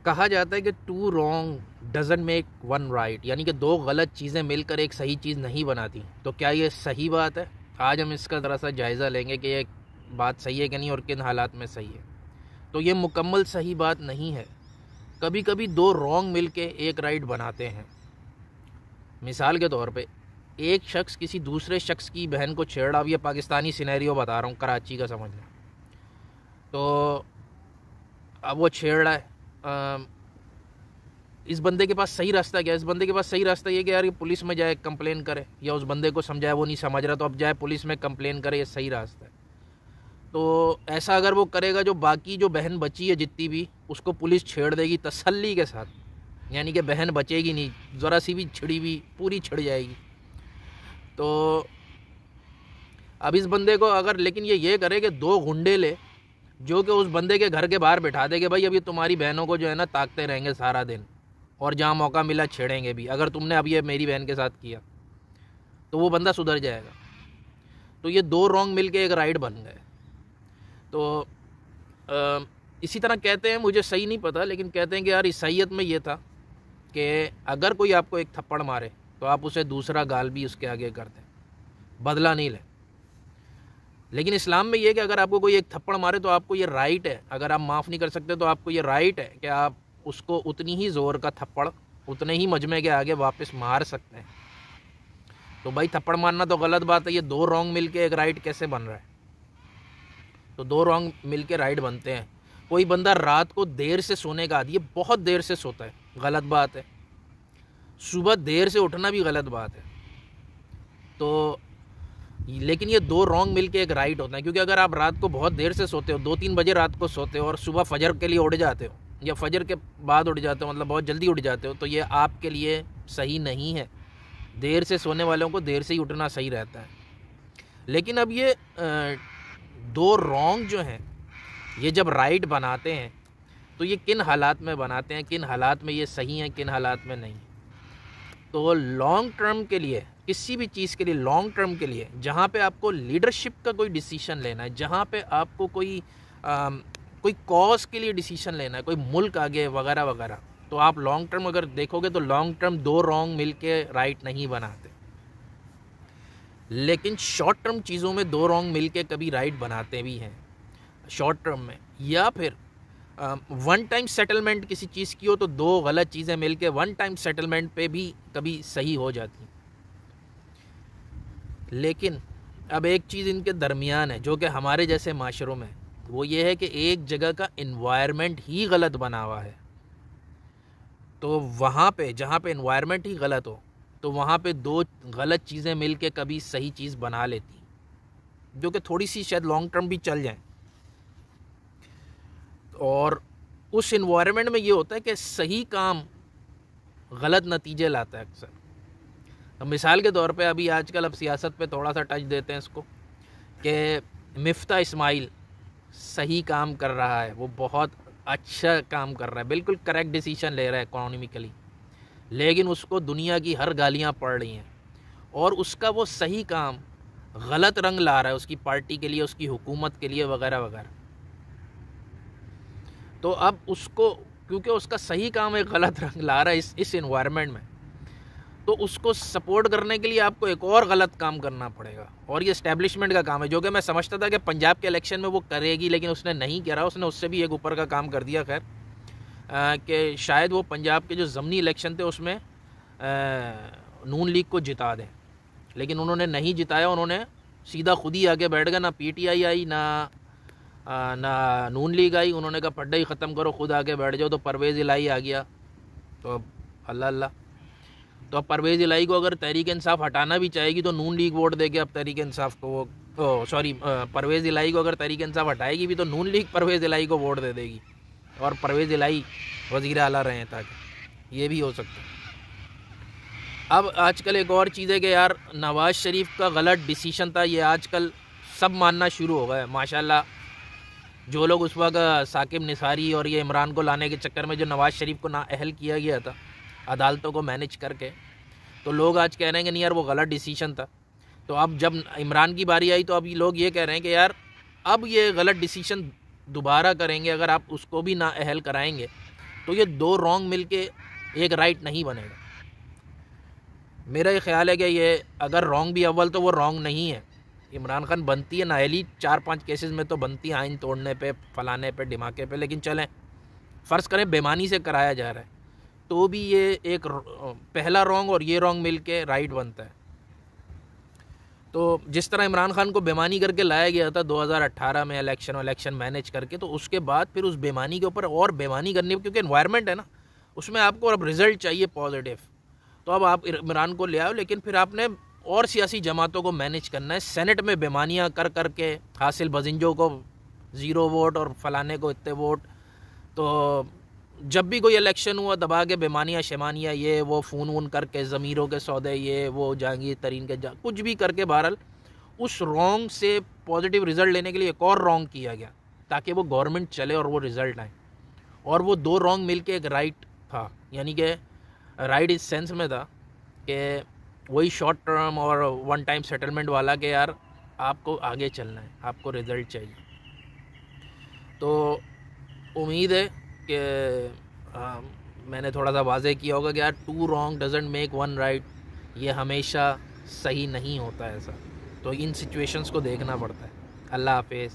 कहा जाता है कि two wrong doesn't make one right, यानी कि दो गलत चीज़ें मिलकर एक सही चीज़ नहीं बनाती। तो क्या ये सही बात है? आज हम इसका ज़रा सा जायज़ा लेंगे कि ये बात सही है कि नहीं और किन हालात में सही है। तो ये मुकम्मल सही बात नहीं है। कभी कभी दो रॉन्ग मिलके एक राइट बनाते हैं। मिसाल के तौर पे एक शख्स किसी दूसरे शख्स की बहन को छेड़ रहा, अब ये पाकिस्तानी सिनेरियो बता रहा हूँ, कराची का समझ लें। तो अब वो छेड़ रहा है, इस बंदे के पास सही रास्ता क्या है? इस बंदे के पास सही रास्ता ये कि यार ये पुलिस में जाए कंप्लेन करे, या उस बंदे को समझाए वो नहीं समझ रहा तो अब जाए पुलिस में कंप्लेन करे, ये सही रास्ता है। तो ऐसा अगर वो करेगा, जो बाकी जो बहन बची है जितनी भी, उसको पुलिस छेड़ देगी तसल्ली के साथ, यानी कि बहन बचेगी नहीं, ज़रा सी भी छिड़ी भी पूरी छिड़ जाएगी। तो अब इस बंदे को अगर, लेकिन ये करे कि दो गुंडे ले जो कि उस बंदे के घर के बाहर बैठा दे कि भाई अभी तुम्हारी बहनों को जो है ना ताकते रहेंगे सारा दिन, और जहाँ मौका मिला छेड़ेंगे भी, अगर तुमने अब ये मेरी बहन के साथ किया तो वो बंदा सुधर जाएगा। तो ये दो रॉन्ग मिलके एक राइट बन गए। तो इसी तरह कहते हैं, मुझे सही नहीं पता, लेकिन कहते हैं कि यार ईसाईयत में ये था कि अगर कोई आपको एक थप्पड़ मारे तो आप उसे दूसरा गाल भी उसके आगे कर दें, बदला नहीं लें। लेकिन इस्लाम में ये कि अगर आपको कोई एक थप्पड़ मारे तो आपको ये राइट है, अगर आप माफ़ नहीं कर सकते तो आपको ये राइट है कि आप उसको उतनी ही ज़ोर का थप्पड़ उतने ही मजमे के आगे वापस मार सकते हैं। तो भाई थप्पड़ मारना तो गलत बात है, ये दो रॉन्ग मिलके एक राइट कैसे बन रहा है? तो दो रॉन्ग मिलके राइट बनते हैं। कोई बंदा रात को देर से सोने का आदी है, बहुत देर से सोता है, गलत बात है। सुबह देर से उठना भी गलत बात है। तो लेकिन ये दो रॉन्ग मिलके एक राइट होता है, क्योंकि अगर आप रात को बहुत देर से सोते हो, 2-3 बजे रात को सोते हो और सुबह फजर के लिए उठ जाते हो, या फजर के बाद उठ जाते हो, मतलब बहुत जल्दी उठ जाते हो, तो ये आपके लिए सही नहीं है। देर से सोने वालों को देर से ही उठना सही रहता है। लेकिन अब ये दो रॉन्ग जो हैं, ये जब राइट बनाते हैं तो ये किन हालात में बनाते हैं, किन हालात में ये सही हैं, किन हालात में नहीं। तो लॉन्ग टर्म के लिए, किसी भी चीज़ के लिए लॉन्ग टर्म के लिए, जहाँ पे आपको लीडरशिप का कोई डिसीजन लेना है, जहाँ पे आपको कोई कॉज के लिए डिसीजन लेना है, कोई मुल्क आगे वगैरह वगैरह, तो आप लॉन्ग टर्म अगर देखोगे तो लॉन्ग टर्म दो रॉन्ग मिलके राइट नहीं बनाते। लेकिन शॉर्ट टर्म चीज़ों में दो रॉन्ग मिलके कभी राइट बनाते भी हैं, शॉर्ट टर्म में। या फिर वन टाइम सेटलमेंट किसी चीज़ की हो तो दो गलत चीज़ें मिलके वन टाइम सेटलमेंट पे भी कभी सही हो जाती। लेकिन अब एक चीज़ इनके दरमियान है जो कि हमारे जैसे माशरों में, वो ये है कि एक जगह का इन्वायरमेंट ही गलत बना हुआ है। तो वहाँ पे जहाँ पे इन्वायरमेंट ही गलत हो, तो वहाँ पे दो गलत चीज़ें मिल के कभी सही चीज़ बना लेती, जो कि थोड़ी सी शायद लॉन्ग टर्म भी चल जाए। और उस इन्वायरमेंट में ये होता है कि सही काम गलत नतीजे लाता है अक्सर। अब मिसाल के तौर पे अभी आजकल, अब सियासत पे थोड़ा सा टच देते हैं इसको, कि मिफ्ता इस्माइल सही काम कर रहा है, वो बहुत अच्छा काम कर रहा है, बिल्कुल करेक्ट डिसीजन ले रहा है इकोनॉमिकली, लेकिन उसको दुनिया की हर गालियाँ पड़ रही हैं और उसका वो सही काम गलत रंग ला रहा है उसकी पार्टी के लिए, उसकी हुकूमत के लिए वगैरह वगैरह। तो अब उसको, क्योंकि उसका सही काम एक गलत रंग ला रहा है इस इन्वायरमेंट में, तो उसको सपोर्ट करने के लिए आपको एक और गलत काम करना पड़ेगा। और ये इस्टेब्लिशमेंट का काम है, जो कि मैं समझता था कि पंजाब के इलेक्शन में वो करेगी, लेकिन उसने नहीं करा। उसने उससे भी एक ऊपर का काम कर दिया। खैर कि शायद वो पंजाब के जो ज़मनी इलेक्शन थे उसमें नून लीग को जिता दें, लेकिन उन्होंने नहीं जिताया। उन्होंने सीधा खुद ही आके बैठ गया, ना PTI आई ना नून लीग आई। उन्होंने कहा पड्डा ही ख़त्म करो, खुद आके बैठ जाओ। तो परवेज़ इलाही आ गया। तो अब अल्लाह अल्लाह, तो अब परवेज़ इलाही को अगर तहरीक इंसाफ हटाना भी चाहेगी तो नून लीग वोट देगी अब तहरीक इंसाफ को, वो परवेज़ इलाही को अगर तहरीक इंसाफ हटाएगी भी तो नून लीग परवेज़ इलाही को वोट दे देगी और परवेज़ इलाही वज़ीर आला रहे हैं, ताकि ये भी हो सकता है। अब आजकल एक और चीज़ है कि यार नवाज़ शरीफ का गलत डिसीजन था, ये आजकल सब मानना शुरू हो गया माशाल्लाह। जो लोग उस वक्त साकिब निसारी और ये इमरान को लाने के चक्कर में जो नवाज़ शरीफ को नाअहल किया गया था अदालतों को मैनेज करके, तो लोग आज कह रहे हैं कि नहीं यार वो गलत डिसीजन था। तो अब जब इमरान की बारी आई तो अब लोग ये कह रहे हैं कि यार अब ये गलत डिसीजन दोबारा करेंगे, अगर आप उसको भी नाअहल कराएंगे तो ये 2 रॉन्ग मिलके एक राइट नहीं बनेगा। मेरा ये ख्याल है कि ये अगर रॉन्ग भी अव्वल तो वो रॉन्ग नहीं है। इमरान खान बनती है नाअहली 4-5 केसेस में तो बनती है, आइन तोड़ने पे, फलाने पे, ढिमाके पे, लेकिन चलें फ़र्ज़ करें बेईमानी से कराया जा रहा है तो भी ये एक पहला रॉन्ग और ये रॉन्ग मिल के राइट बनता है। तो जिस तरह इमरान खान को बेईमानी करके लाया गया था 2018 में इलेक्शन मैनेज करके, तो उसके बाद फिर उस बेईमानी के ऊपर और बेईमानी करनी, क्योंकि एनवायरनमेंट है ना उसमें आपको अब रिज़ल्ट चाहिए पॉजिटिव, तो अब आप इमरान को ले आओ, लेकिन फिर आपने और सियासी जमातों को मैनेज करना है। सेनेट में बेईमानियाँ कर करके हासिल बजिंजों को 0 वोट और फलाने को इतने वोट, तो जब भी कोई इलेक्शन हुआ दबा के बेईमानियाँ शेमानियाँ ये वो फ़ोन वून करके ज़मीरों के सौदे ये वो जहांगीर तरीन के कुछ भी करके बहरहाल उस रॉन्ग से पॉजिटिव रिज़ल्ट लेने के लिए एक और रॉन्ग किया गया ताकि वो गवर्नमेंट चले और वो रिज़ल्ट आए। और वो 2 रॉन्ग मिल के एक राइट था, यानी कि राइट इस सेंस में था कि वही शॉर्ट टर्म और वन टाइम सेटलमेंट वाला कि यार आपको आगे चलना है, आपको रिज़ल्ट चाहिए। तो उम्मीद है कि मैंने थोड़ा सा वाज़ेह किया होगा कि यार 2 रॉन्ग डजंट मेक 1 राइट, ये हमेशा सही नहीं होता ऐसा, तो इन सिचुएशंस को देखना पड़ता है। अल्लाह हाफिज़।